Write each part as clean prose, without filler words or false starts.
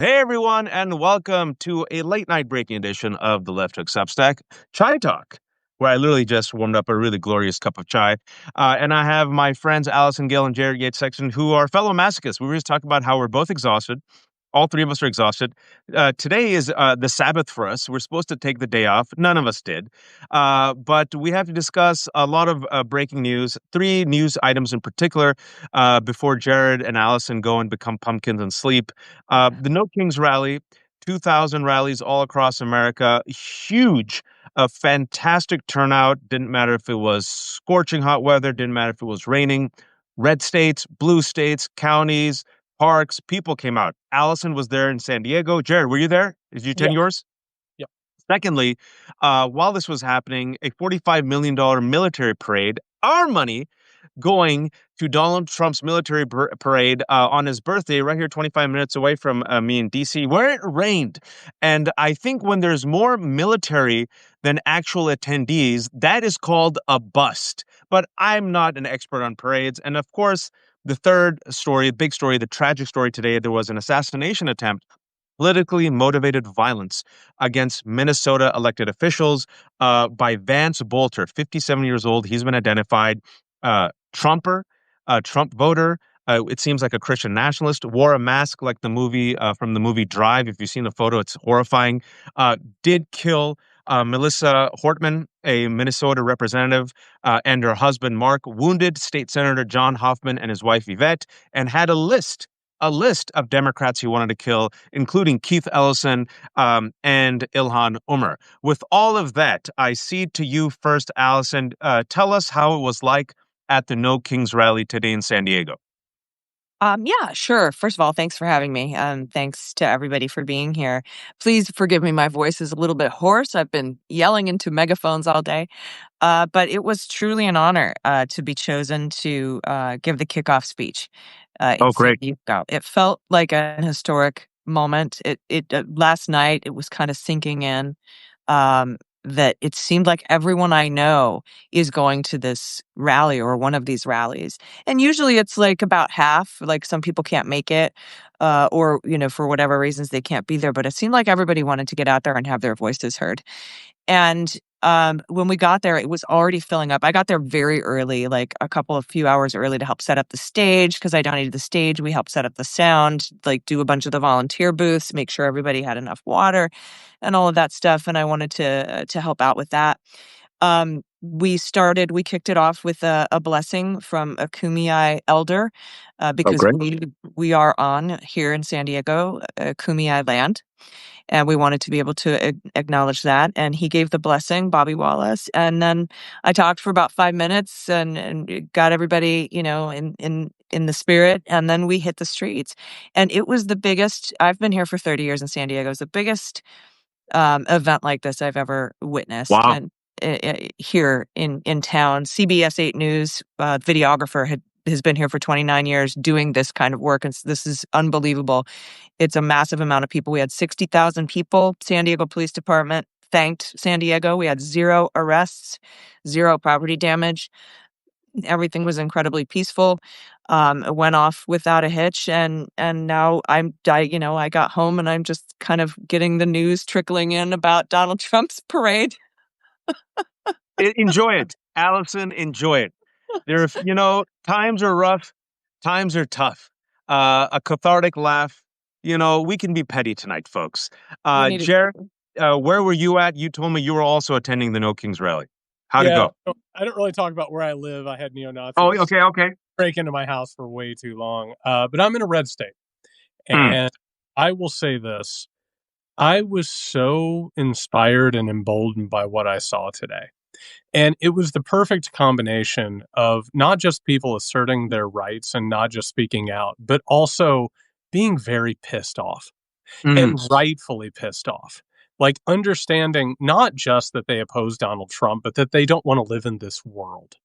Hey everyone, and welcome to a late night breaking edition of the Left Hook Substack Chai Talk, where I literally just warmed up a really glorious cup of chai. And I have my friends Allison, Gail, and Jared Yates section who are fellow masochists. We were just talking about how we're both exhausted. All three of us are exhausted. Today is the Sabbath for us. We're supposed to take the day off. None of us did. But we have to discuss a lot of breaking news, three news items in particular, before Jared and Allison go and become pumpkins and sleep. The No Kings rally, 2,000 rallies all across America, huge, a fantastic turnout. Didn't matter if it was scorching hot weather, didn't matter if it was raining. Red states, blue states, counties, parks, people came out. Allison was there in San Diego. Jared, were you there? Did you attend Yeah, yours? yeah. Secondly, while this was happening, a $45 million military parade, our money going to Donald Trump's military parade on his birthday, right here, 25 minutes away from me in DC, where it rained. And I think when there's more military than actual attendees, that is called a bust. But I'm not an expert on parades. And of course, the third story, big story, the tragic story today, there was an assassination attempt, politically motivated violence against Minnesota elected officials by Vance Bolter, 57 years old. He's been identified. Trumper, Trump voter. It seems like a Christian nationalist. Wore a mask like the movie from the movie Drive. If you've seen the photo, it's horrifying. Did kill Melissa Hortman, a Minnesota representative, and her husband Mark. Wounded State Senator John Hoffman and his wife Yvette, and had a list of Democrats he wanted to kill, including Keith Ellison and Ilhan Omar. With all of that, I cede to you first, Allison. Tell us how it was like at the No Kings rally today in San Diego. Yeah, sure. First of all, thanks for having me. Thanks to everybody for being here. Please forgive me, my voice is a little bit hoarse. I've been yelling into megaphones all day. But it was truly an honor to be chosen to give the kickoff speech in Oh, San great. Diego. It felt like a historic moment. It last night it was kind of sinking in. That it seemed like everyone I know is going to this rally or one of these rallies. And usually it's like about half, like some people can't make it, or, for whatever reasons they can't be there. But it seemed like everybody wanted to get out there and have their voices heard. And when we got there, it was already filling up. I got there very early, like a few hours early to help set up the stage because I donated the stage. We helped set up the sound, like do a bunch of the volunteer booths, make sure everybody had enough water and all of that stuff. And I wanted to help out with that. We kicked it off with a blessing from a Kumeyaay elder Oh, because great. we are on here in San Diego, Kumeyaay land. And we wanted to be able to acknowledge that. And he gave the blessing, Bobby Wallace. And then I talked for about 5 minutes and it got everybody, in the spirit. And then we hit the streets. And it was the biggest, I've been here for 30 years in San Diego. It was the biggest event like this I've ever witnessed. Wow. And here in town, CBS 8 News videographer has been here for 29 years doing this kind of work. And this is unbelievable. It's a massive amount of people. We had 60,000 people. San Diego Police Department thanked San Diego. We had 0 arrests, 0 property damage. Everything was incredibly peaceful. It went off without a hitch, and now I got home and I'm just kind of getting the news trickling in about Donald Trump's parade. Enjoy it, Allison. Enjoy it. Times are rough, times are tough. A cathartic laugh. We can be petty tonight, folks. We needed. Jared, where were you at? You told me you were also attending the No Kings rally. How'd it Yeah, go? so I don't really talk about where I live. I had Oh, neo-Nazis okay, okay. break into my house for way too long. But I'm in a red state. Hmm. And I will say this. I was so inspired and emboldened by what I saw today. And it was the perfect combination of not just people asserting their rights and not just speaking out, but also being very pissed off Hmm. and rightfully pissed off. Like understanding not just that they oppose Donald Trump, but that they don't want to live in this world.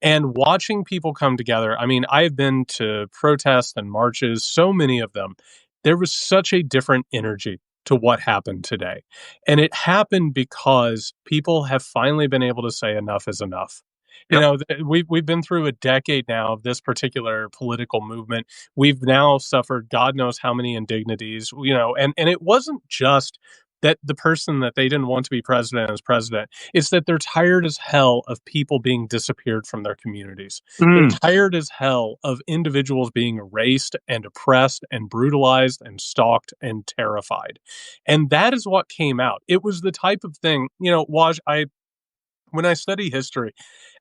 And watching people come together, I mean, I've been to protests and marches, so many of them. There was such a different energy to what happened today. And it happened because people have finally been able to say enough is enough. You Yep. know, we've been through a decade now of this particular political movement. We've now suffered God knows how many indignities, you know, and it wasn't just that the person that they didn't want to be president is president. It's that they're tired as hell of people being disappeared from their communities. They're Mm. tired as hell of individuals being erased and oppressed and brutalized and stalked and terrified. And that is what came out. It was the type of thing, you know, Waj, I when I study history,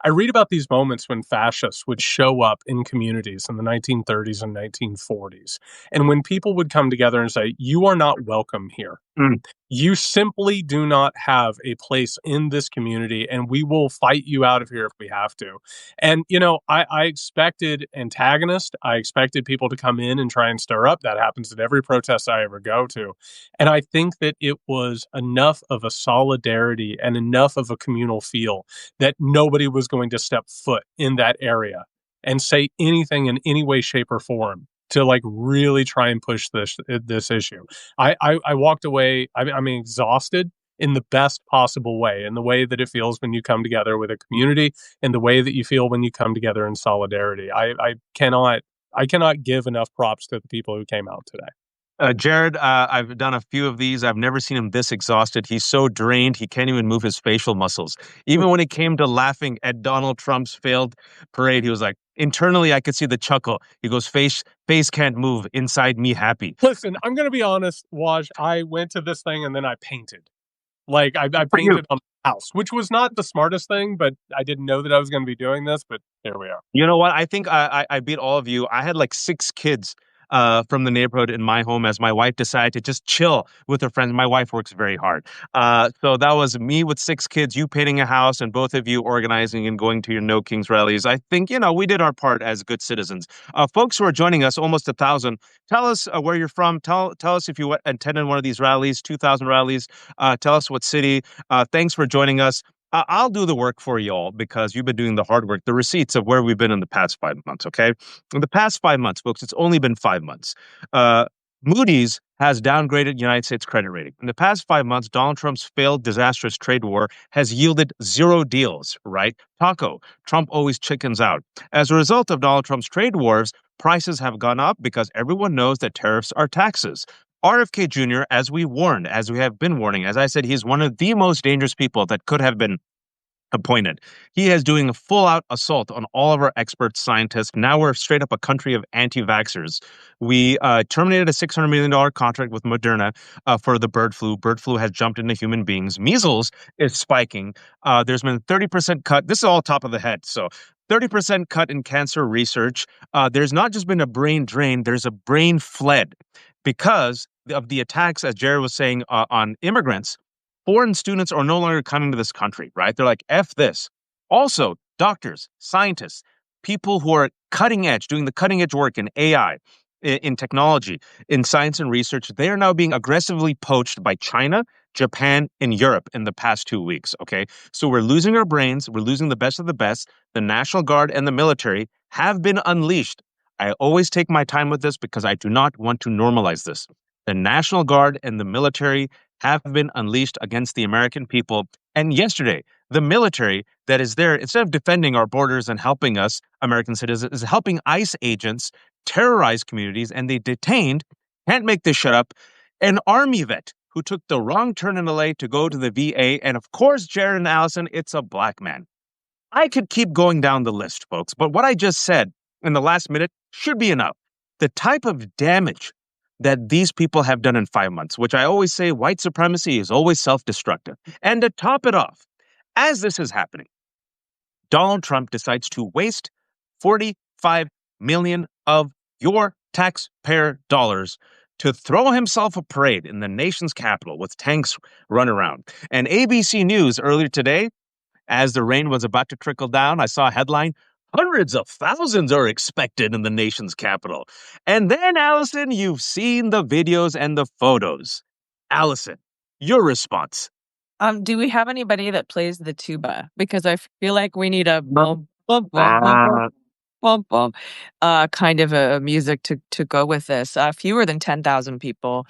I read about these moments when fascists would show up in communities in the 1930s and 1940s. And when people would come together and say, "You are not welcome here. Mm. You simply do not have a place in this community, and we will fight you out of here if we have to." And, you know, I expected antagonists. I expected people to come in and try and stir up. That happens at every protest I ever go to. And I think that it was enough of a solidarity and enough of a communal feel that nobody was going to step foot in that area and say anything in any way, shape, or form to like really try and push this issue. I walked away. I'm exhausted in the best possible way, in the way that it feels when you come together with a community, in the way that you feel when you come together in solidarity. I cannot give enough props to the people who came out today. Jared, I've done a few of these. I've never seen him this exhausted. He's so drained, he can't even move his facial muscles. Even when it came to laughing at Donald Trump's failed parade, he was like, internally, I could see the chuckle. He goes, face can't move. Inside me, happy. Listen, I'm going to be honest, Waj. I went to this thing and then I painted. Like I For you. painted on the house, which was not the smartest thing, but I didn't know that I was going to be doing this. But here we are. You know what? I think I beat all of you. I had like six kids from the neighborhood in my home as my wife decided to just chill with her friends. My wife works very hard. So that was me with six kids, you painting a house, and both of you organizing and going to your No Kings rallies. I think, you know, we did our part as good citizens. Folks who are joining us, almost 1,000, tell us where you're from. Tell us if you attended one of these rallies, 2,000 rallies. Tell us what city. Thanks for joining us. I'll do the work for you all because you've been doing the hard work, the receipts of where we've been in the past 5 months. Okay. In the past 5 months, folks, it's only been 5 months. Uh, Moody's has downgraded United States credit rating. In the past 5 months, Donald Trump's failed disastrous trade war has yielded zero deals, right? Taco, Trump always chickens out. As a result of Donald Trump's trade wars, prices have gone up because everyone knows that tariffs are taxes. RFK Jr., as we warned, as we have been warning, as I said, he's one of the most dangerous people that could have been appointed. He is doing a full out assault on all of our experts, scientists. Now we're straight up a country of anti vaxxers. We terminated a $600 million contract with Moderna for the bird flu. Bird flu has jumped into human beings. Measles is spiking. There's been a 30% cut. This is all top of the head. So 30% cut in cancer research. There's not just been a brain drain, there's a brain fled because of the attacks, as Jared was saying, on immigrants. Foreign students are no longer coming to this country, right? They're like, F this. Also, doctors, scientists, people who are cutting edge, doing the cutting edge work in AI, in technology, in science and research, they are now being aggressively poached by China, Japan, and Europe in the past 2 weeks. Okay. So we're losing our brains. We're losing the best of the best. The National Guard and the military have been unleashed. I always take my time with this because I do not want to normalize this. The National Guard and the military have been unleashed against the American people. And yesterday, the military that is there, instead of defending our borders and helping us, American citizens, is helping ICE agents terrorize communities. And they detained, can't make this shut up, an Army vet who took the wrong turn in LA to go to the VA. And of course, Jared and Allison, it's a black man. I could keep going down the list, folks, but what I just said in the last minute should be enough. The type of damage that these people have done in 5 months, which I always say white supremacy is always self destructive. And to top it off, as this is happening, Donald Trump decides to waste 45 million of your taxpayer dollars to throw himself a parade in the nation's capital with tanks run around. And ABC News earlier today, as the rain was about to trickle down, I saw a headline: hundreds of thousands are expected in the nation's capital. And then, Allison, you've seen the videos and the photos. Allison, your response. Do we have anybody that plays the tuba? Because I feel like we need a bum, bum, bum, bum, bum. bum, bum, kind of a music to go with this. Fewer than 10,000 people,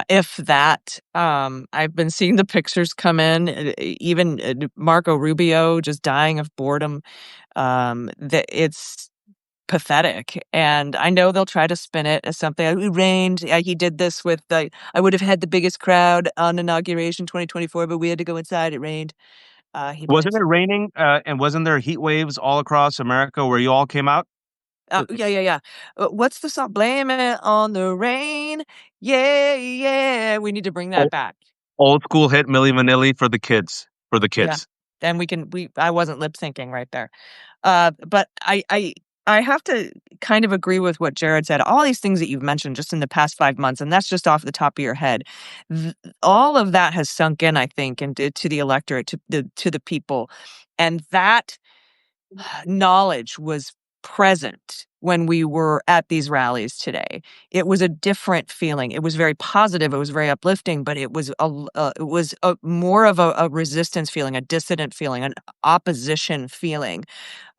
if that. I've been seeing the pictures come in, even Marco Rubio just dying of boredom. That it's pathetic, and I know they'll try to spin it as something. It rained. He did this with the. I would have had the biggest crowd on inauguration 2024, but we had to go inside. It rained. He Wasn't blames. it raining? And wasn't there heat waves all across America where you all came out? Yeah, yeah, yeah. What's the song? Blame it on the rain. Yeah, yeah. We need to bring that O- back. Old school hit Milli Vanilli for the kids. For the Yeah. kids. Then we can. We. I wasn't lip syncing right there. But I have to kind of agree with what Jared said. All these things that you've mentioned just in the past 5 months, and that's just off the top of your head. All of that has sunk in, I think, into to the electorate, to the people, and that knowledge was present when we were at these rallies today. It was a different feeling. It was very positive. It was very uplifting, but it was more of a resistance feeling, a dissident feeling, an opposition feeling,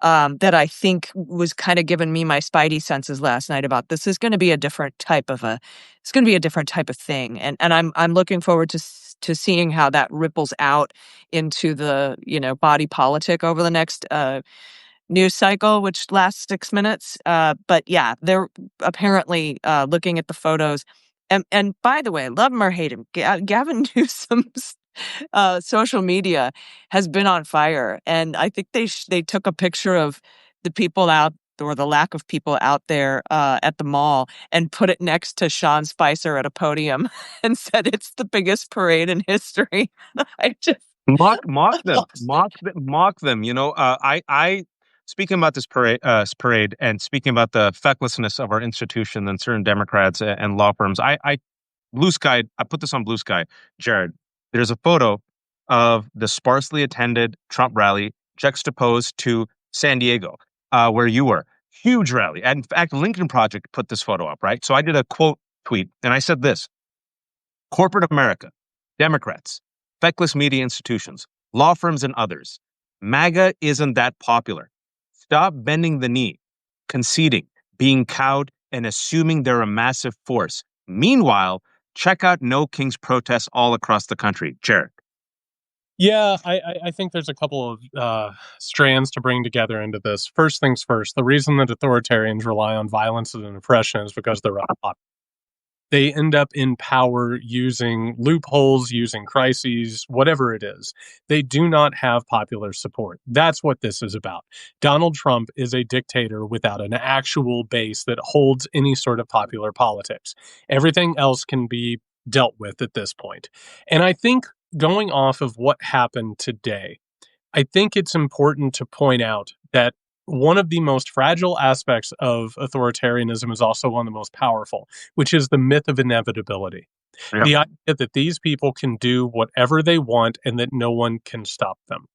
that I think was kind of giving me my spidey senses last night about this is going to be a different type of a, it's going to be a different type of thing, and I'm looking forward to seeing how that ripples out into the body politic over the next news cycle, which lasts 6 minutes. But yeah, they're apparently looking at the photos. And by the way, love him or hate him, Gavin Newsom's social media has been on fire, and I think they took a picture of the people out or the lack of people out there at the mall and put it next to Sean Spicer at a podium and said it's the biggest parade in history. I just Mock them, mock them. I speaking about this parade, and speaking about the fecklessness of our institution and certain Democrats and law firms. I Blue Sky. I put this on Blue Sky, Jared. There's a photo of the sparsely attended Trump rally juxtaposed to San Diego, where you were. Huge rally. And in fact, Lincoln Project put this photo up, right? So I did a quote tweet, and I said this: corporate America, Democrats, feckless media institutions, law firms, and others. MAGA isn't that popular. Stop bending the knee, conceding, being cowed, and assuming they're a massive force. Meanwhile, check out No Kings protests all across the country. Jared. Yeah, I think there's a couple of strands to bring together into this. First things first, the reason that authoritarians rely on violence and oppression is because they're unpopular. They end up in power using loopholes, using crises, whatever it is. They do not have popular support. That's what this is about. Donald Trump is a dictator without an actual base that holds any sort of popular politics. Everything else can be dealt with at this point. And I think going off of what happened today, I think it's important to point out that one of the most fragile aspects of authoritarianism is also one of the most powerful, which is the myth of inevitability. Yep. The idea that these people can do whatever they want and that no one can stop them.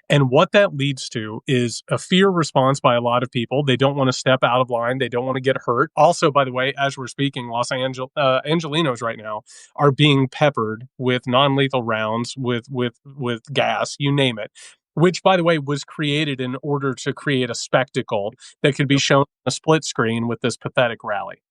And what that leads to is a fear response by a lot of people. They don't want to step out of line. They don't want to get hurt. Also, by the way, as we're speaking, Angelinos right now are being peppered with non-lethal rounds, with gas, you name it. Which, by the way, was created in order to create a spectacle that could be shown on a split screen with this pathetic rally.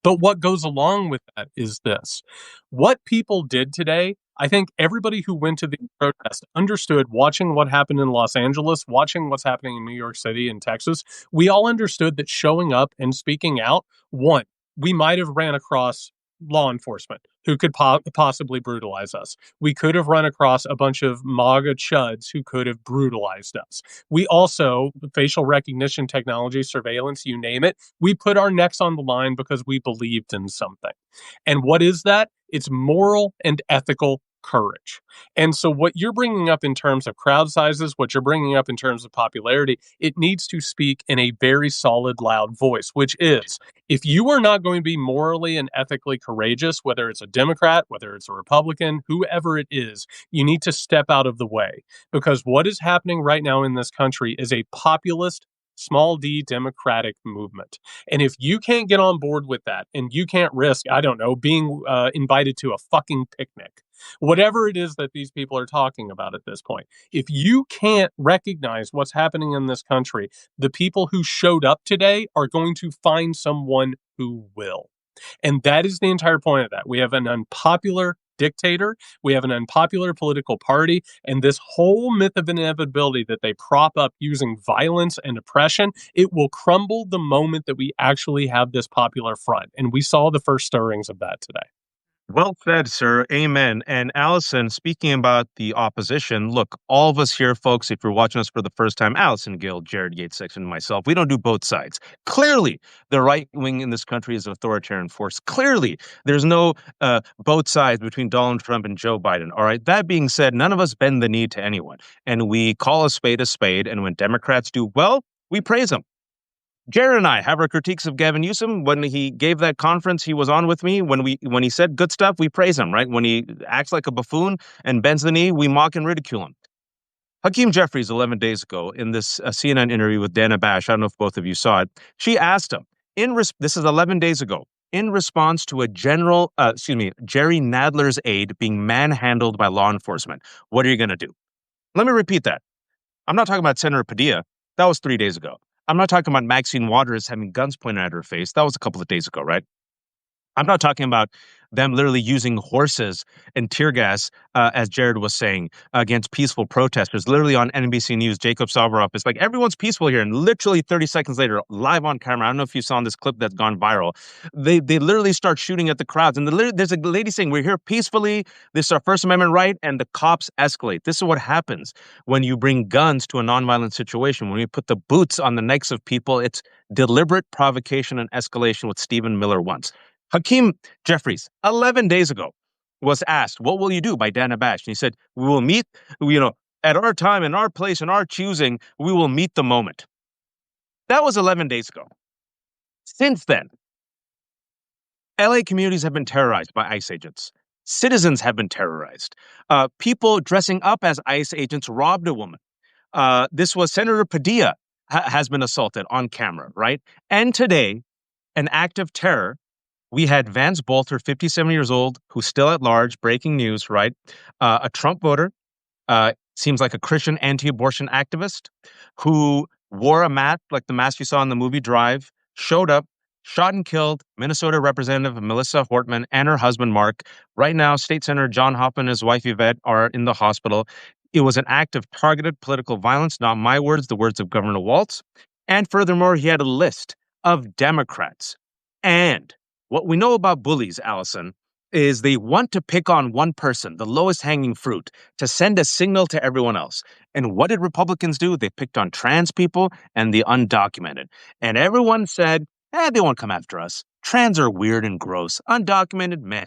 But what goes along with that is this. What people did today, I think everybody who went to the protest understood, watching what happened in Los Angeles, watching what's happening in New York City and Texas, we all understood that showing up and speaking out, one, we might have ran across law enforcement who could possibly brutalize us. We could have run across a bunch of MAGA chuds who could have brutalized us. We also, facial recognition technology, surveillance, you name it, we put our necks on the line because we believed in something. And what is that? It's moral and ethical courage. And so, what you're bringing up in terms of crowd sizes, what you're bringing up in terms of popularity, it needs to speak in a very solid, loud voice, which is if you are not going to be morally and ethically courageous, whether it's a Democrat, whether it's a Republican, whoever it is, you need to step out of the way. Because what is happening right now in this country is a populist, small d democratic movement. And if you can't get on board with that and you can't risk, I don't know, being invited to a fucking picnic Whatever it is that these people are talking about at this point. If you can't recognize what's happening in this country, the people who showed up today are going to find someone who will. And that is the entire point of that. We have an unpopular dictator, we have an unpopular political party, and this whole myth of inevitability that they prop up using violence and oppression, it will crumble the moment that we actually have this popular front. And we saw the first stirrings of that today. Well said, sir. Amen. And Allison, speaking about the opposition, look, all of us here, folks, if you're watching us for the first time, Allison Gill, Jared Yates Section, and myself, we don't do both sides. Clearly, the right wing in this country is an authoritarian force. Clearly, there's no both sides between Donald Trump and Joe Biden. All right. That being said, none of us bend the knee to anyone. And we call a spade a spade. And when Democrats do well, we praise them. Jared and I have our critiques of Gavin Newsom. When he gave that conference, he was on with me. When he said good stuff, we praise him, right? When he acts like a buffoon and bends the knee, we mock and ridicule him. Hakeem Jeffries, 11 days ago, in this CNN interview with Dana Bash, I don't know if both of you saw it, she asked him, this is 11 days ago, in response to Jerry Nadler's aide being manhandled by law enforcement, what are you going to do? Let me repeat that. I'm not talking about Senator Padilla. That was 3 days ago. I'm not talking about Maxine Waters having guns pointed at her face. That was a couple of days ago, right? I'm not talking about them literally using horses and tear gas, as Jared was saying, against peaceful protesters. Literally on NBC News, Jacob Salvarov is like, everyone's peaceful here. And literally 30 seconds later, live on camera, I don't know if you saw this clip that's gone viral, they literally start shooting at the crowds. And there's a lady saying, we're here peacefully. This is our First Amendment right. And the cops escalate. This is what happens when you bring guns to a nonviolent situation. When you put the boots on the necks of people, it's deliberate provocation and escalation, what Stephen Miller wants. Hakeem Jeffries, 11 days ago, was asked, what will you do, by Dana Bash? And he said, we will meet, at our time, in our place, in our choosing, we will meet the moment. That was 11 days ago. Since then, LA communities have been terrorized by ICE agents. Citizens have been terrorized. People dressing up as ICE agents robbed a woman. This was Senator Padilla has been assaulted on camera, right? And today, an act of terror. We had Vance Bolter, 57 years old, who's still at large, breaking news, right? A Trump voter, seems like a Christian anti-abortion activist who wore a mask like the mask you saw in the movie Drive, showed up, shot and killed Minnesota Representative Melissa Hortman and her husband, Mark. Right now, State Senator John Hoffman and his wife, Yvette, are in the hospital. It was an act of targeted political violence, not my words, the words of Governor Walz. And furthermore, he had a list of Democrats. And what we know about bullies, Allison, is they want to pick on one person, the lowest hanging fruit, to send a signal to everyone else. And what did Republicans do? They picked on trans people and the undocumented. And everyone said, they won't come after us. Trans are weird and gross. Undocumented, meh.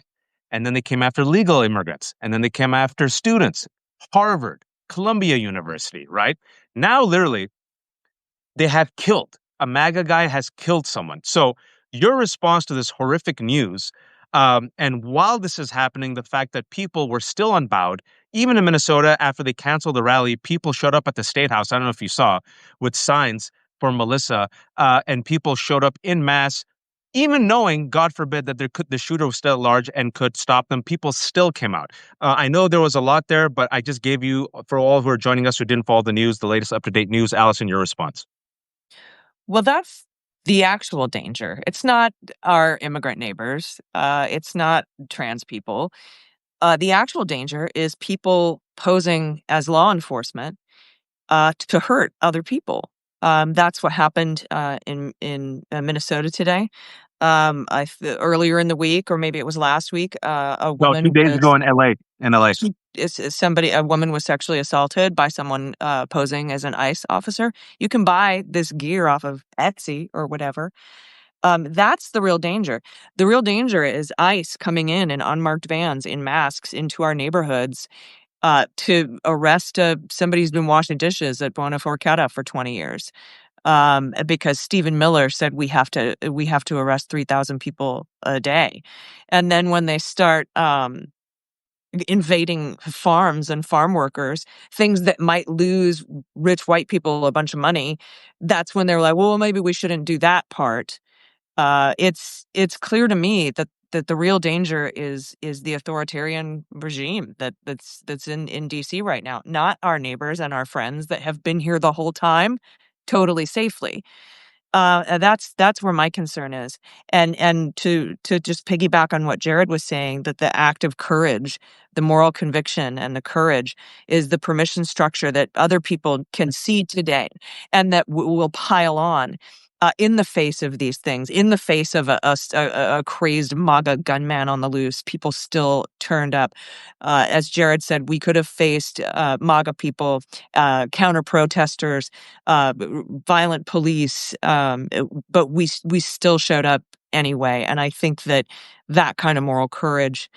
And then they came after legal immigrants. And then they came after students. Harvard, Columbia University, right? Now, literally, they have killed. A MAGA guy has killed someone. So your response to this horrific news, and while this is happening, the fact that people were still unbowed, even in Minnesota, after they canceled the rally, people showed up at the State House, I don't know if you saw, with signs for Melissa, and people showed up in mass, even knowing, God forbid, that the shooter was still at large and could stop them. People still came out. I know there was a lot there, but I just gave you, for all who are joining us who didn't follow the news, the latest up-to-date news. Allison, your response. Well, that's the actual danger. It's not our immigrant neighbors. It's not trans people. The actual danger is people posing as law enforcement to hurt other people. That's what happened in Minnesota today. Earlier in the week, or maybe it was last week, a No, woman 2 days ago in LA. a woman was sexually assaulted by someone posing as an ICE officer. You can buy this gear off of Etsy or whatever. That's the real danger. The real danger is ICE coming in unmarked vans in masks into our neighborhoods to arrest somebody who's been washing dishes at Buona Forcata for 20 years. Because Stephen Miller said we have to arrest 3,000 people a day. And then when they start invading farms and farm workers, things that might lose rich white people a bunch of money, that's when they're like, well, maybe we shouldn't do that part. It's clear to me that that the real danger is the authoritarian regime that's in DC right now, not our neighbors and our friends that have been here the whole time totally safely. And that's where my concern is. And to just piggyback on what Jared was saying, that the act of courage, the moral conviction and the courage is the permission structure that other people can see today and that will pile on. In the face of these things, in the face of a crazed MAGA gunman on the loose, people still turned up. As Jared said, we could have faced MAGA people, counter protesters, violent police, but we still showed up anyway. And I think that kind of moral courage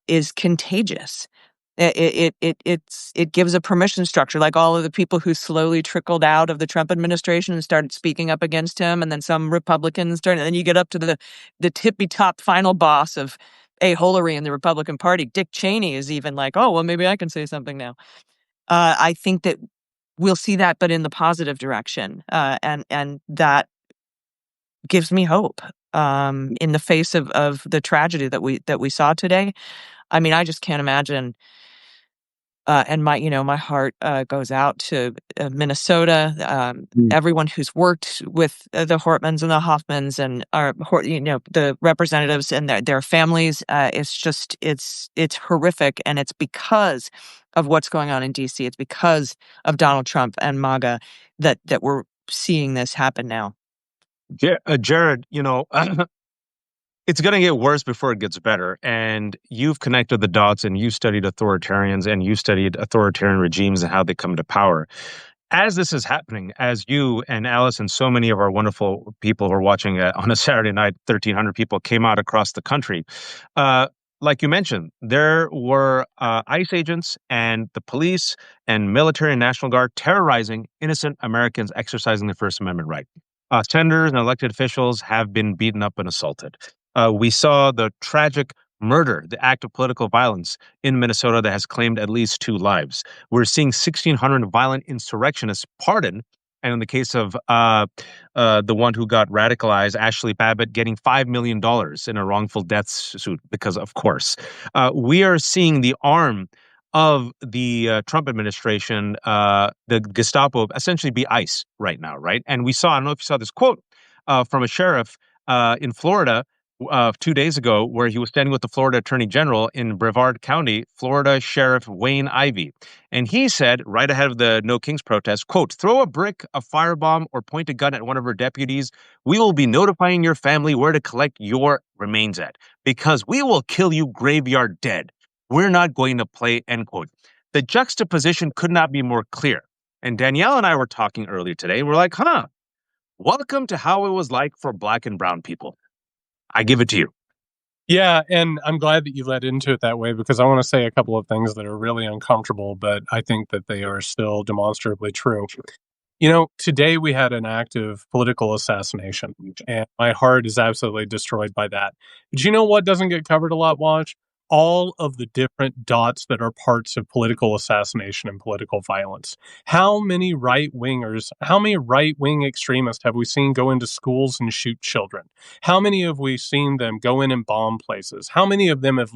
is contagious. It gives a permission structure, like all of the people who slowly trickled out of the Trump administration and started speaking up against him, and then some Republicans started, and then you get up to the tippy top final boss of a-holery in the Republican Party. Dick Cheney is even like, oh well, maybe I can say something now. I think that we'll see that, but in the positive direction, and that gives me hope in the face of the tragedy that we saw today. I mean, I just can't imagine. And my heart goes out to Minnesota, Mm. everyone who's worked with the Hortmans and the Hoffmans and the representatives and their families. It's horrific, and it's because of what's going on in DC. It's because of Donald Trump and MAGA that we're seeing this happen now. Jared, it's going to get worse before it gets better. And you've connected the dots and you studied authoritarians and you studied authoritarian regimes and how they come to power. As this is happening, as you and Allison, so many of our wonderful people who are watching on a Saturday night, 1,300 people came out across the country. Uh, like you mentioned, there were ICE agents and the police and military and National Guard terrorizing innocent Americans exercising their First Amendment right. Senators and elected officials have been beaten up and assaulted. We saw the tragic murder, the act of political violence in Minnesota that has claimed at least 2 lives. We're seeing 1,600 violent insurrectionists pardoned. And in the case of the one who got radicalized, Ashley Babbitt, getting $5 million in a wrongful death suit, because, of course, we are seeing the arm of the Trump administration, the Gestapo, essentially be ICE right now, right? And we saw, I don't know if you saw this quote from a sheriff in Florida 2 days ago, where he was standing with the Florida Attorney General in Brevard County, Florida Sheriff Wayne Ivey. And he said, right ahead of the No Kings protest, quote, "Throw a brick, a firebomb, or point a gun at one of our deputies. We will be notifying your family where to collect your remains at, because we will kill you graveyard dead. We're not going to play," end quote. The juxtaposition could not be more clear. And Danielle and I were talking earlier today. We're like, welcome to how it was like for Black and brown people. I give it to you. Yeah, and I'm glad that you led into it that way, because I want to say a couple of things that are really uncomfortable, but I think that they are still demonstrably true. Today we had an act of political assassination, and my heart is absolutely destroyed by that. But you know what doesn't get covered a lot, Watch? All of the different dots that are parts of political assassination and political violence. How many how many right wing extremists have we seen go into schools and shoot children? How many have we seen them go in and bomb places? How many of them have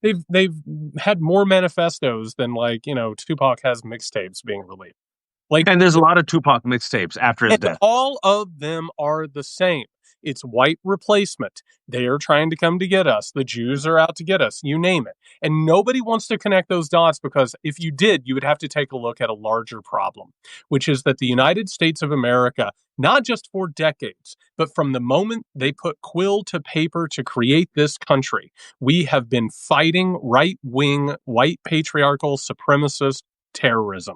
they've had more manifestos than Tupac has mixtapes being released. Like, And there's a lot of Tupac mixtapes after his and death. all of them are the same. It's white replacement. They are trying to come to get us. The Jews are out to get us. You name it. And nobody wants to connect those dots, because if you did, you would have to take a look at a larger problem, which is that the United States of America, not just for decades, but from the moment they put quill to paper to create this country, we have been fighting right-wing, white patriarchal supremacist terrorism.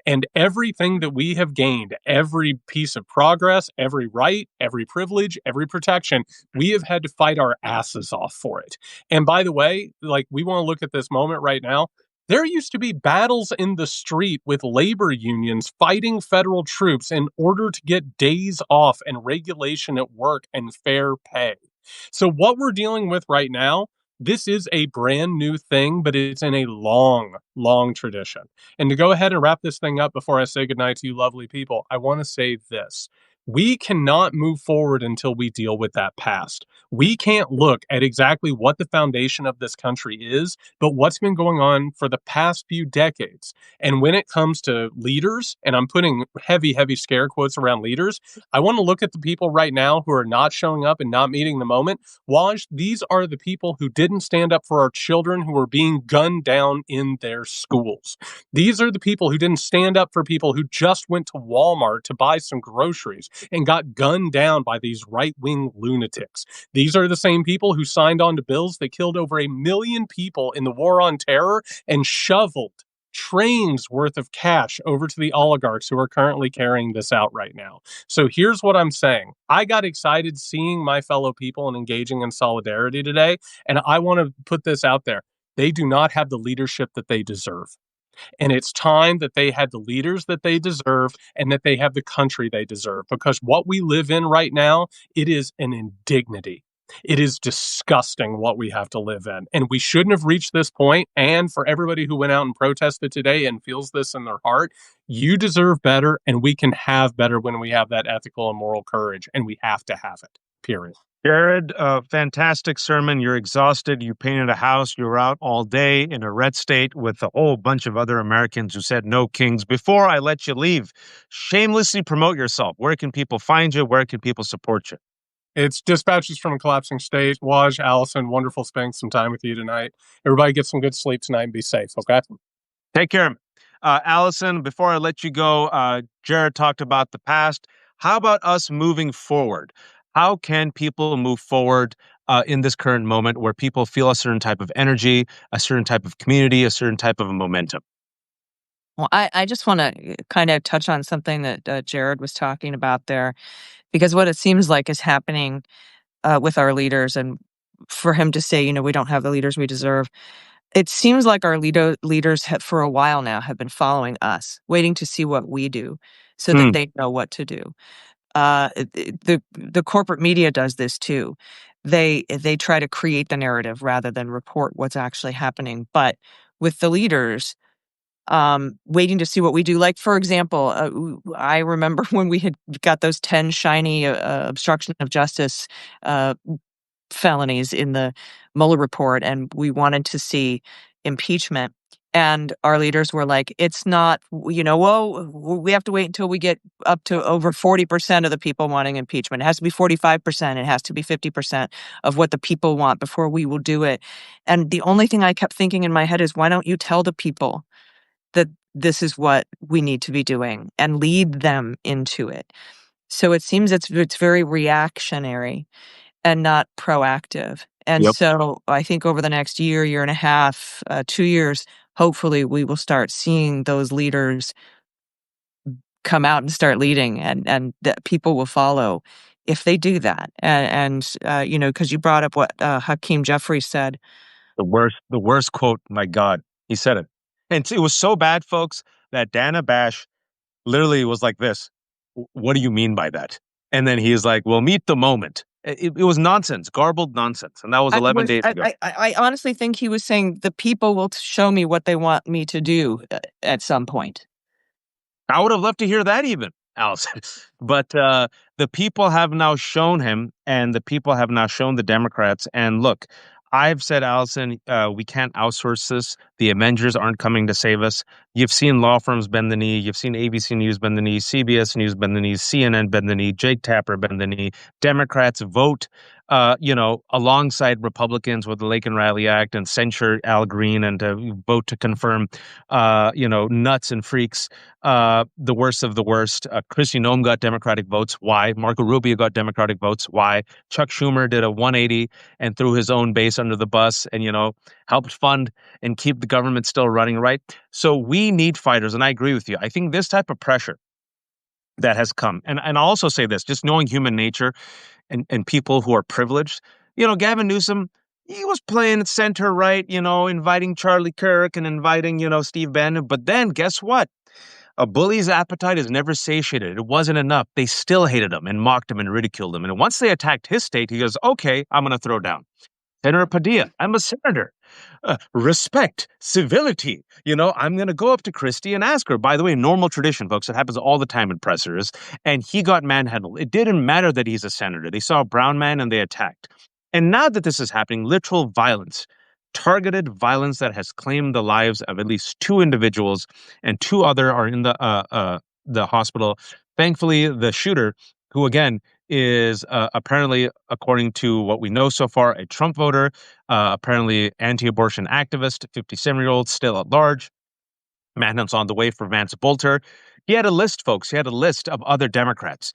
And everything that we have gained, every piece of progress, every right, every privilege, every protection, we have had to fight our asses off for it. And by the way, we want to look at this moment right now. There used to be battles in the street with labor unions fighting federal troops in order to get days off and regulation at work and fair pay. So what we're dealing with right now, this is a brand new thing, but it's in a long, long tradition. And to go ahead and wrap this thing up before I say goodnight to you lovely people, I want to say this. We cannot move forward until we deal with that past. We can't look at exactly what the foundation of this country is, but what's been going on for the past few decades. And when it comes to leaders, and I'm putting heavy, heavy scare quotes around leaders, I want to look at the people right now who are not showing up and not meeting the moment. Waj, these are the people who didn't stand up for our children who are being gunned down in their schools. These are the people who didn't stand up for people who just went to Walmart to buy some groceries and got gunned down by these right wing lunatics. These are the same people who signed on to bills that killed over 1 million people in the war on terror and shoveled trains worth of cash over to the oligarchs who are currently carrying this out right now. So here's what I'm saying. I got excited seeing my fellow people and engaging in solidarity today. And I want to put this out there. They do not have the leadership that they deserve. And it's time that they had the leaders that they deserve and that they have the country they deserve. Because what we live in right now, it is an indignity. It is disgusting what we have to live in. And we shouldn't have reached this point. And for everybody who went out and protested today and feels this in their heart, you deserve better. And we can have better when we have that ethical and moral courage. And we have to have it, period. Jared, fantastic sermon. You're exhausted. You painted a house. You were out all day in a red state with a whole bunch of other Americans who said no kings. Before I let you leave, shamelessly promote yourself. Where can people find you? Where can people support you? It's Dispatches from a Collapsing State. Waj, Allison, wonderful spending some time with you tonight. Everybody get some good sleep tonight and be safe, okay? Take care. Allison, before I let you go, Jared talked about the past. How about us moving forward? How can people move forward in this current moment where people feel a certain type of energy, a certain type of community, a certain type of momentum? Well, I just want to kind of touch on something that Jared was talking about there, because what it seems like is happening with our leaders, and for him to say, we don't have the leaders we deserve. It seems like our leaders have, for a while now, have been following us, waiting to see what we do so that Hmm. they know what to do. The corporate media does this too. They try to create the narrative rather than report what's actually happening. But with the leaders, waiting to see what we do. Like, for example, I remember when we had got those 10 shiny obstruction of justice felonies in the Mueller report, and we wanted to see impeachment. And our leaders were like, it's not, well, we have to wait until we get up to over 40% of the people wanting impeachment. It has to be 45%. It has to be 50% of what the people want before we will do it. And the only thing I kept thinking in my head is, why don't you tell the people that this is what we need to be doing and lead them into it? So it seems it's very reactionary and not proactive. And Yep. so I think over the next year and a half, 2 years, hopefully we will start seeing those leaders come out and start leading, and that people will follow if they do that. And because you brought up what Hakeem Jeffries said. The worst quote. My God, he said it, and it was so bad, folks, that Dana Bash literally was like this. What do you mean by that? And then he is like, well, meet the moment. It was nonsense, garbled nonsense. And that was 11 days ago. I honestly think he was saying the people will show me what they want me to do at some point. I would have loved to hear that even, Allison. But the people have now shown him, and the people have now shown the Democrats. And look, I've said, Allison, we can't outsource this. The Avengers aren't coming to save us. You've seen law firms bend the knee. You've seen ABC News bend the knee, CBS News bend the knee, CNN bend the knee, Jake Tapper bend the knee. Democrats vote, alongside Republicans with the Lake and Riley Act and censure Al Green and vote to confirm, nuts and freaks, the worst of the worst. Kristi Noem got Democratic votes. Why? Marco Rubio got Democratic votes. Why? Chuck Schumer did a 180 and threw his own base under the bus and, helped fund and keep the government still running, right? So we need fighters. And I agree with you. I think this type of pressure that has come, and I'll also say this, just knowing human nature and people who are privileged, Gavin Newsom, he was playing center right, inviting Charlie Kirk and inviting, Steve Bannon. But then guess what? A bully's appetite is never satiated. It wasn't enough. They still hated him and mocked him and ridiculed him. And once they attacked his state, he goes, okay, I'm going to throw down. Senator Padilla, I'm a senator. Respect, civility. I'm going to go up to Christie and ask her. By the way, normal tradition, folks. It happens all the time in pressers. And he got manhandled. It didn't matter that he's a senator. They saw a brown man and they attacked. And now that this is happening, literal violence, targeted violence that has claimed the lives of at least two individuals, and two other are in the hospital. Thankfully, the shooter, who again is apparently, according to what we know so far, a Trump voter, apparently anti-abortion activist, 57-year-old, still at large. Manhunt's on the way for Vance Bolter. He had a list, folks. He had a list of other Democrats.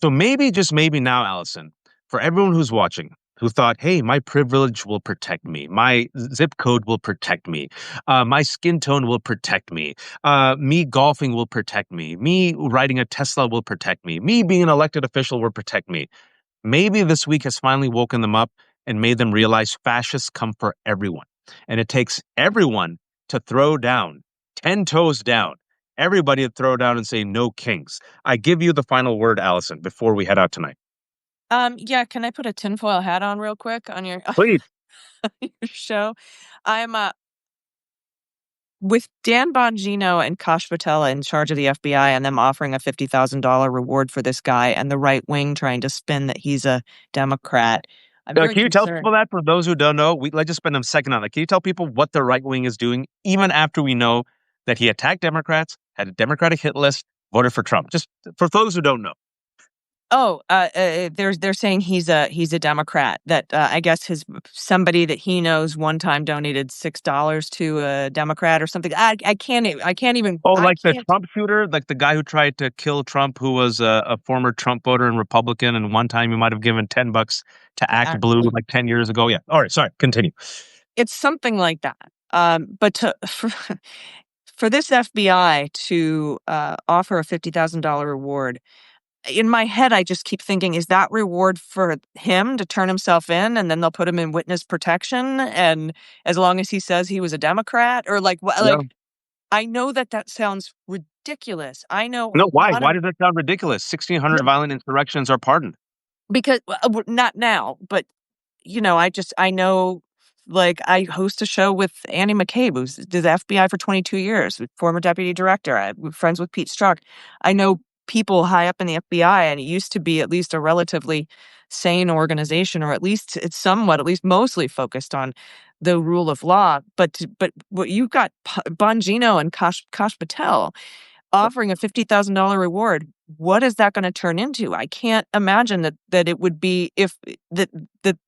So maybe, just maybe now, Allison, for everyone who's watching, who thought, hey, my privilege will protect me. My zip code will protect me. My skin tone will protect me. Me golfing will protect me. Me riding a Tesla will protect me. Me being an elected official will protect me. Maybe this week has finally woken them up and made them realize fascists come for everyone. And it takes everyone to throw down, 10 toes down, everybody to throw down and say no kings. I give you the final word, Allison, before we head out tonight. Yeah, can I put a tinfoil hat on real quick on your, Please. your show? I'm with Dan Bongino and Kash Patel in charge of the FBI and them offering a $50,000 reward for this guy and the right wing trying to spin that he's a Democrat. I'm very Can you tell concerned. people that, for those who don't know? Let's just spend a second on it. Can you tell people what the right wing is doing, even after we know that he attacked Democrats, had a Democratic hit list, voted for Trump? Just for those who don't know. Oh, they're saying he's a Democrat. That I guess somebody that he knows one time donated $6 to a Democrat or something. I can't even. Oh, I like the can't. Trump shooter, like the guy who tried to kill Trump, who was a former Trump voter and Republican, and one time he might have given $10 to Act Blue like 10 years ago. Yeah. All right. Sorry. Continue. It's something like that. But for this FBI to offer a $50,000 reward, in my head, I just keep thinking, is that reward for him to turn himself in, and then they'll put him in witness protection, and as long as he says he was a Democrat, or like what? Yeah. Like, I know that sounds ridiculous. I know No, a why? lot Why of does that sound ridiculous? 1,600 violent insurrections are pardoned. because not now, but I know, like, I host a show with Annie McCabe, who's did the FBI for 22 years, former deputy director. I'm friends with Pete Strzok. I know people high up in the FBI, and it used to be at least a relatively sane organization, or at least it's somewhat, at least mostly focused on the rule of law. But what you've got Bongino and Kash Patel offering a $50,000 reward. What is that going to turn into? I can't imagine that it would be if that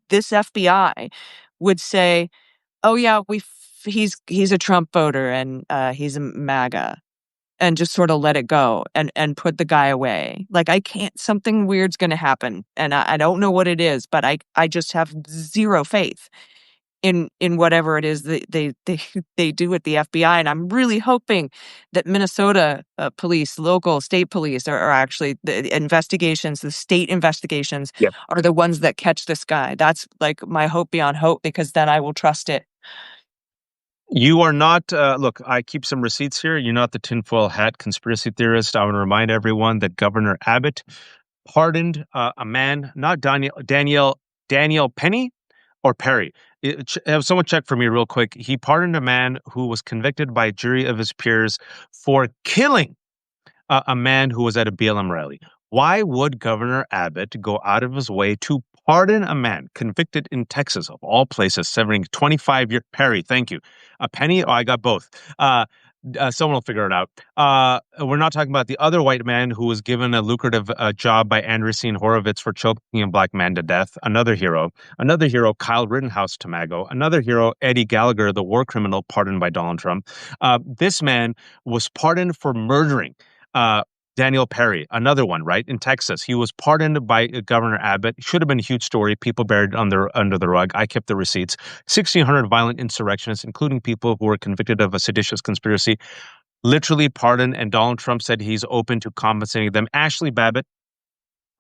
this FBI would say, "Oh yeah, he's a Trump voter and he's a MAGA," and just sort of let it go and put the guy away. Like, I can't. Something weird's going to happen, and I don't know what it is, but I just have zero faith in whatever it is that they do at the FBI. And I'm really hoping that Minnesota police, local state police are actually the investigations, the state investigations Yeah. are the ones that catch this guy. That's like my hope beyond hope, because then I will trust it. You are not, look, I keep some receipts here. You're not the tinfoil hat conspiracy theorist. I want to remind everyone that Governor Abbott pardoned a man, not Daniel Penny or Perry. Have someone check for me real quick. He pardoned a man who was convicted by a jury of his peers for killing a man who was at a BLM rally. Why would Governor Abbott go out of his way to pardon a man convicted in Texas, of all places, serving 25-year Perry? Thank you. A penny? Oh, I got both. Someone will figure it out. We're not talking about the other white man who was given a lucrative job by Andreessen Horowitz for choking a black man to death. Another hero. Another hero, Kyle Rittenhouse Tamago. Another hero, Eddie Gallagher, the war criminal pardoned by Donald Trump. This man was pardoned for murdering Daniel Perry, another one, right, in Texas. He was pardoned by Governor Abbott. Should have been a huge story. People buried under the rug. I kept the receipts. 1,600 violent insurrectionists, including people who were convicted of a seditious conspiracy, literally pardoned, and Donald Trump said he's open to compensating them. Ashley Babbitt,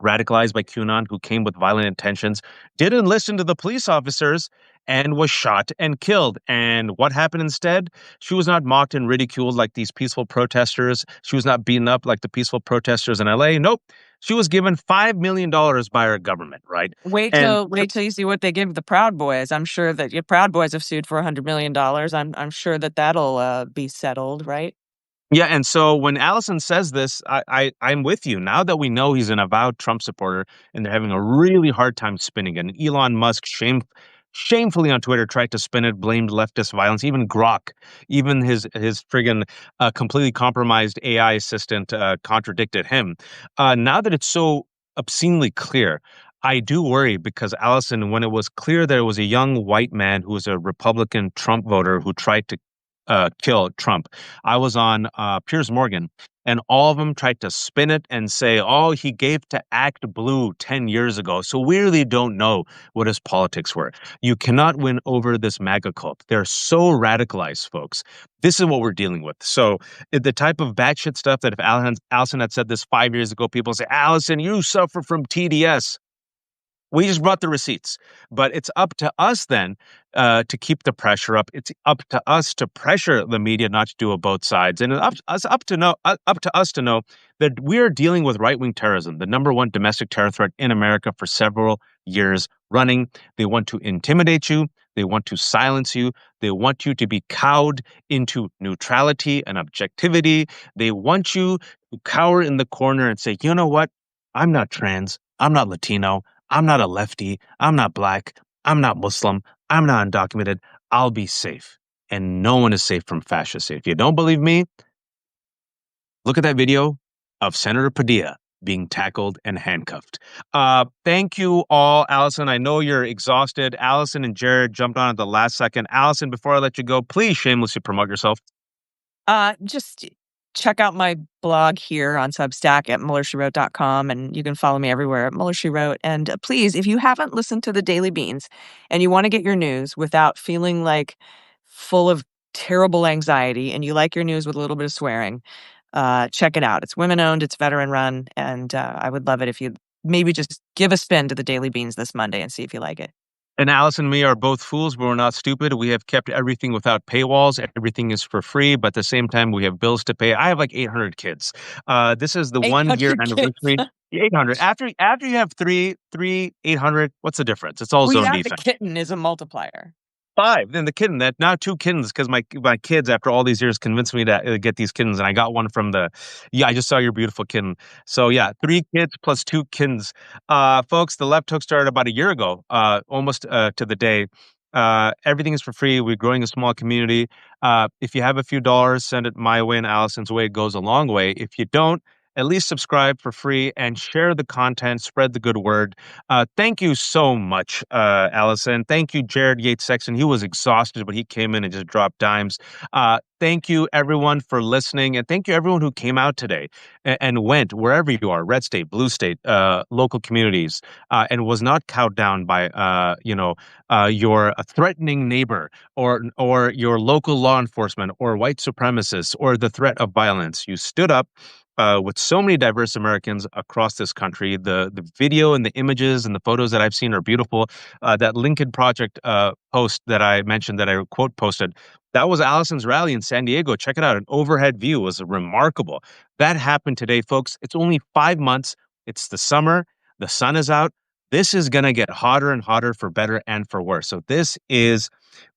radicalized by QAnon, who came with violent intentions, didn't listen to the police officers and was shot and killed. And what happened instead? She was not mocked and ridiculed like these peaceful protesters. She was not beaten up like the peaceful protesters in LA. Nope. She was given $5 million by her government, right? Wait And till wait till you see what they give the Proud Boys. I'm sure that your Proud Boys have sued for $100 million. I'm sure that that'll be settled, right? yeah, and so when Allison says this, I'm with you. Now that we know he's an avowed Trump supporter, and they're having a really hard time spinning it. And Elon Musk shamefully on Twitter tried to spin it, blamed leftist violence. Even Grok, even his friggin' completely compromised AI assistant contradicted him. Now that it's so obscenely clear, I do worry because Allison, when it was clear that it was a young white man who was a Republican Trump voter who tried to kill Trump. I was on Piers Morgan, and all of them tried to spin it and say, oh, he gave to Act Blue 10 years ago. So we really don't know what his politics were. You cannot win over this MAGA cult. They're so radicalized, folks. This is what we're dealing with. So the type of batshit stuff that if Allison had said this 5 years ago, people say, Allison, you suffer from TDS. We just brought the receipts, but it's up to us then to keep the pressure up. It's up to us to pressure the media not to do it both sides, and up to us to know that we are dealing with right wing terrorism, the number one domestic terror threat in America for several years running. They want to intimidate you. They want to silence you. They want you to be cowed into neutrality and objectivity. They want you to cower in the corner and say, you know what? I'm not trans. I'm not Latino. I'm not a lefty. I'm not black. I'm not Muslim. I'm not undocumented. I'll be safe. And no one is safe from fascists. If you don't believe me, look at that video of Senator Padilla being tackled and handcuffed. Thank you all, Allison. I know you're exhausted. Allison and Jared jumped on at the last second. Allison, before I let you go, please shamelessly promote yourself. Just check out my blog here on Substack at MullerSheWrote.com, and you can follow me everywhere at Muller She Wrote. And please, if you haven't listened to the Daily Beans and you want to get your news without feeling like full of terrible anxiety, and you like your news with a little bit of swearing, check it out. It's women owned, it's veteran run, and I would love it if you maybe just give a spin to the Daily Beans this Monday and see if you like it. And Allison and me are both fools, but we're not stupid. We have kept everything without paywalls. Everything is for free, but at the same time, we have bills to pay. I have like 800 kids. This is the 1 year 800 kids. anniversary. 800. After you have three, 800. What's the difference? It's all Well, zone yeah, the defense. kitten is a multiplier. Five. Then the kitten that now two kittens because my kids after all these years convinced me to get these kittens, and I got one from the. Yeah, I just saw your beautiful kitten. So yeah, 3 kids plus 2 kittens. Folks, the left hook started about a year ago, almost to the day. Everything is for free. We're growing a small community. If you have a few dollars, send it my way and Allison's way. It goes a long way. If you don't, at least subscribe for free and share the content, spread the good word. Thank you so much, Allison. Thank you, Jared Yates Sexton. He was exhausted, but he came in and just dropped dimes. Thank you, everyone, for listening. And thank you, everyone who came out today and went wherever you are, red state, blue state, local communities, and was not cowed down by, your threatening neighbor or your local law enforcement or white supremacists or the threat of violence. You stood up with so many diverse Americans across this country. The video and the images and the photos that I've seen are beautiful. That Lincoln Project post that I mentioned that I quote posted, that was Allison's rally in San Diego. Check it out. An overhead view was remarkable. That happened today, folks. It's only 5 months. It's the summer. The sun is out. This is going to get hotter and hotter for better and for worse. So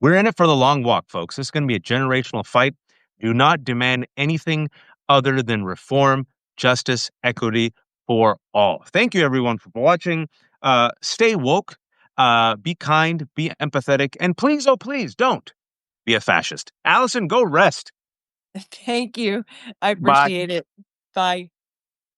we're in it for the long walk, folks. This is going to be a generational fight. Do not demand anything other than reform, justice, equity for all. Thank you, everyone, for watching. Stay woke, be kind, be empathetic, and please, oh, please don't be a fascist. Allison, go rest. Thank you. I Bye. appreciate it. Bye.